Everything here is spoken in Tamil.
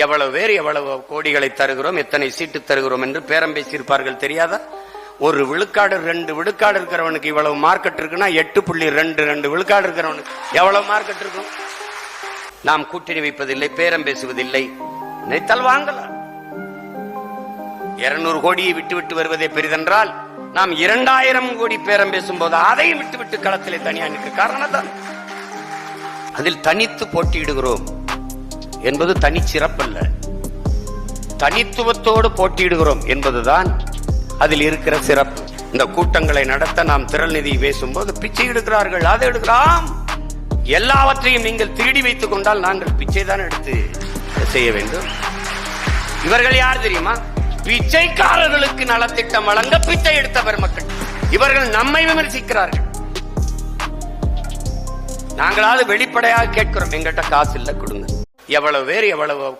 எவ்வளவு பேர் எவ்வளவு கோடிகளை தருகிறோம், எத்தனை சீட்டு தருகிறோம் என்று பேரம் பேசியிருப்பார்கள் தெரியாதா? ஒரு விழுக்காடு 2 விழுக்காடு இருக்கிறவனுக்கு இவ்வளவு மார்க்கெட் இருக்குன்னா 8.22 விழுக்காடு இருக்கிறவனுக்கு எவ்வளவு மார்க்கெட் இருக்கும்? நாம் கூட்டணி வைப்பதில்லை, பேரம் பேசுவதில்லை, நினைத்தால் வாங்கலாம். 200 கோடியை விட்டு வருவதே பெரிதென்றால் நாம் 2000 கோடி பேரம் பேசும்போது அதையும் விட்டு களத்திலே தனியா நிற்க காரணம் தான். அதில் தனித்து போட்டியிடுகிறோம் என்பது தனி சிறப்பல்ல, தனித்துவத்தோடு போட்டியிடுகிறோம் என்பதுதான் அதில் இருக்கிற சிறப்பு. இந்த கூட்டங்களை நடத்த நாம் திரள் நிதி பேசும்போது பிச்சை எடுக்கிறார்கள், அதை எடுக்கிறோம். எல்லாவற்றையும் நீங்கள் திருடி வைத்துக் கொண்டால் நாங்கள் பிச்சை தான் எடுத்து செய்ய வேண்டும். இவர்கள் யார் தெரியுமா? பிச்சைக்காரர்களுக்கு நலத்திட்டம் வழங்க பிச்சை எடுத்த பெருமக்கள். இவர்கள் நம்மை விமர்சிக்கிறார்கள். நாங்களாவது வெளிப்படையாக கேட்கிறோம், எங்கிட்ட காசு இல்ல கொடுங்க. எவ்வளவு பேர் எவ்வளவு